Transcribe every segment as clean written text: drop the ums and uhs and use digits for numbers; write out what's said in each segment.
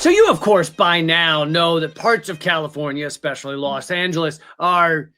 So you, of course, by now know that parts of California, especially Los Angeles, are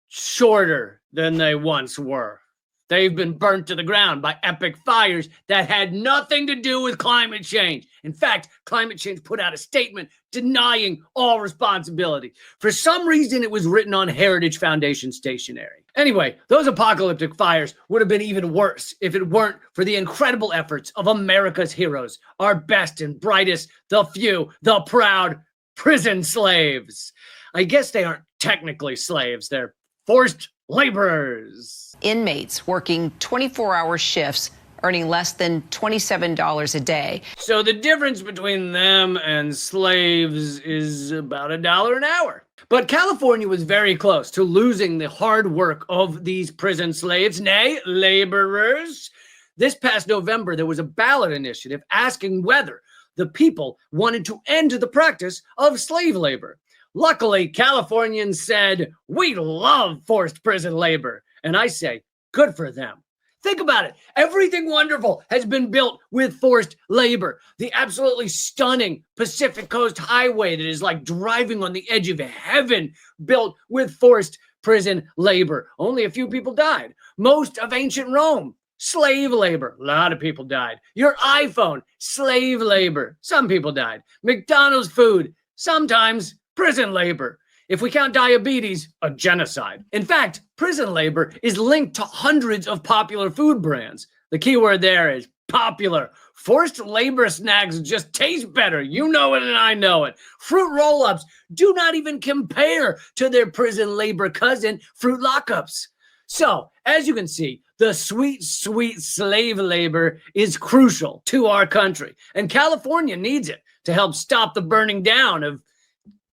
shorter than they once were. They've been burnt to the ground by epic fires that had nothing to do with climate change. In fact, climate change put out a statement denying all responsibility. For some reason, it was written on Heritage Foundation stationery. Anyway, those apocalyptic fires would have been even worse if it weren't for the incredible efforts of America's heroes, our best and brightest, the few, the proud prison slaves. I guess they aren't technically slaves. They're forced laborers. Inmates working 24-hour shifts, earning less than $27 a day. So the difference between them and slaves is about $1 an hour. But California was very close to losing the hard work of these prison slaves, nay, laborers. This past November, there was a ballot initiative asking whether the people wanted to end the practice of slave labor. Luckily, Californians said, we love forced prison labor. And I say, good for them. Think about it. Everything wonderful has been built with forced labor. The absolutely stunning Pacific Coast Highway that is like driving on the edge of heaven, built with forced prison labor. Only a few people died. Most of ancient Rome, slave labor. A lot of people died. Your iPhone, slave labor. Some people died. McDonald's food, sometimes prison labor. If we count diabetes, a genocide. In fact, prison labor is linked to hundreds of popular food brands. The key word there is popular. Forced labor snacks just taste better. You know it and I know it. Fruit roll-ups do not even compare to their prison labor cousin, fruit lockups. So, as you can see, the sweet, sweet slave labor is crucial to our country. And California needs it to help stop the burning down of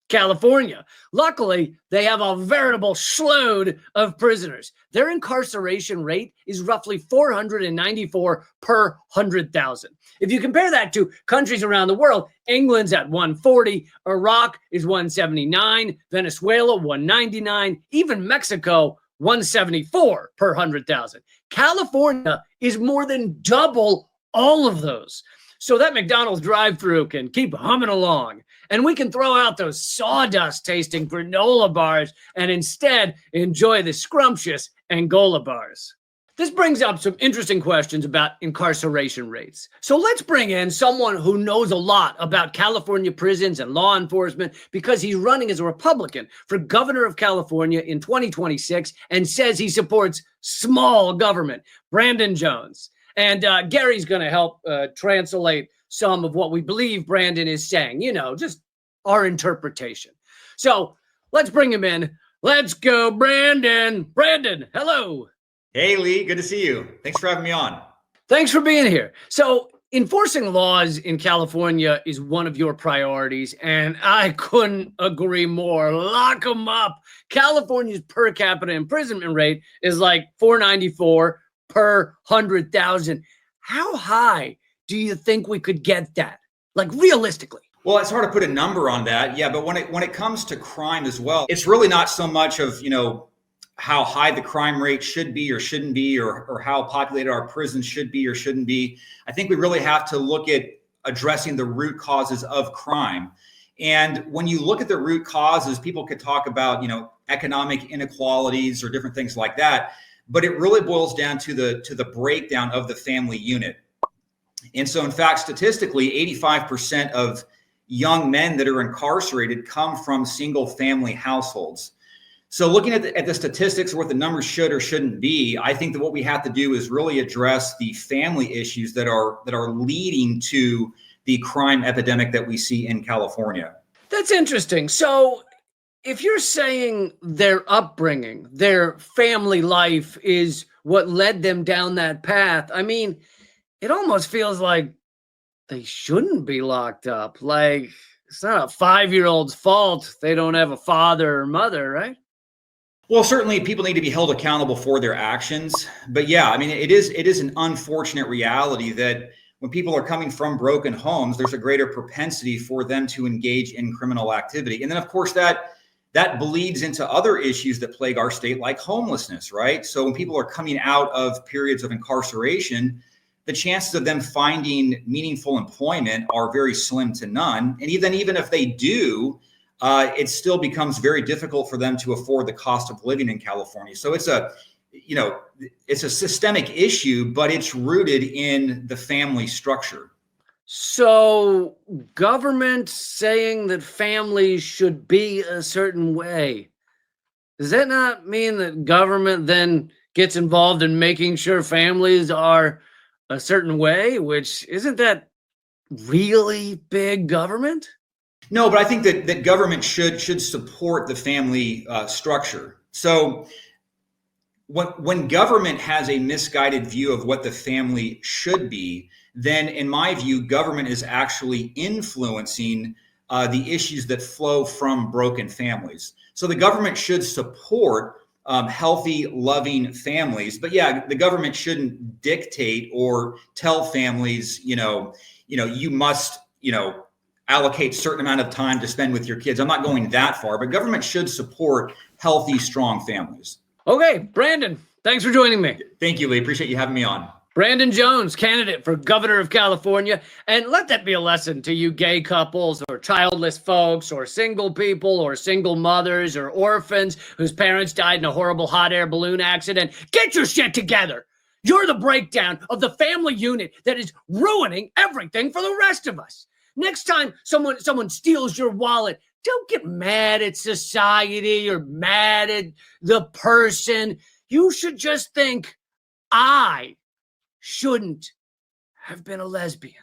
California. Luckily, they have a veritable shitload of prisoners. Their incarceration rate is roughly 494 per 100,000. If you compare that to countries around the world, England's at 140, Iraq is 179, Venezuela 199, even Mexico 174 per 100,000. California is more than double all of those. So that McDonald's drive-thru can keep humming along. And we can throw out those sawdust-tasting granola bars and instead enjoy the scrumptious Angola bars. This brings up some interesting questions about incarceration rates. So let's bring in someone who knows a lot about California prisons and law enforcement because he's running as a Republican for governor of California in 2026 and says he supports small government. Brandon Jones. And Gary's going to help translate some of what we believe Brandon is saying, you know, just our interpretation. So let's bring him in. Let's go, Brandon. Brandon, hello. Hey, Lee. Good to see you. Thanks for having me on. Thanks for being here. So enforcing laws in California is one of your priorities, and I couldn't agree more. Lock them up. California's per capita imprisonment rate is like 494 per 100,000. How high do you think we could get that? Like realistically? Well, it's hard to put a number on that. Yeah, but when it comes to crime as well, it's really not so much of, you know, how high the crime rate should be or shouldn't be, or how populated our prisons should be or shouldn't be. I think we really have to look at addressing the root causes of crime. And when you look at the root causes, people could talk about, you know, economic inequalities or different things like that. But it really boils down to the breakdown of the family unit. And so, in fact, statistically, 85% of young men that are incarcerated come from single family households. So looking at the statistics or what the numbers should or shouldn't be, I think that what we have to do is really address the family issues that are leading to the crime epidemic that we see in California. That's interesting. So if you're saying their upbringing, their family life is what led them down that path, I mean, it almost feels like they shouldn't be locked up. Like, it's not a 5-year-old's fault they don't have a father or mother, right? Well, certainly people need to be held accountable for their actions. But yeah, I mean, it is an unfortunate reality that when people are coming from broken homes, there's a greater propensity for them to engage in criminal activity. And then, of course, that bleeds into other issues that plague our state, like homelessness, right? So when people are coming out of periods of incarceration, the chances of them finding meaningful employment are very slim to none. And even if they do, it still becomes very difficult for them to afford the cost of living in California. So it's a systemic issue, but it's rooted in the family structure. So government saying that families should be a certain way, does that not mean that government then gets involved in making sure families are a certain way, which isn't that really big government? No, but I think that government should support the family structure. So when government has a misguided view of what the family should be, then in my view, government is actually influencing the issues that flow from broken families. So the government should support healthy, loving families. But yeah, the government shouldn't dictate or tell families, you must, allocate certain amount of time to spend with your kids. I'm not going that far, but government should support healthy, strong families. Okay, Brandon, thanks for joining me. Thank you, Lee. Appreciate you having me on. Brandon Jones, candidate for governor of California. And let that be a lesson to you gay couples or childless folks or single people or single mothers or orphans whose parents died in a horrible hot air balloon accident. Get your shit together. You're the breakdown of the family unit that is ruining everything for the rest of us. Next time someone steals your wallet, don't get mad at society or mad at the person. You should just think, I shouldn't have been a lesbian.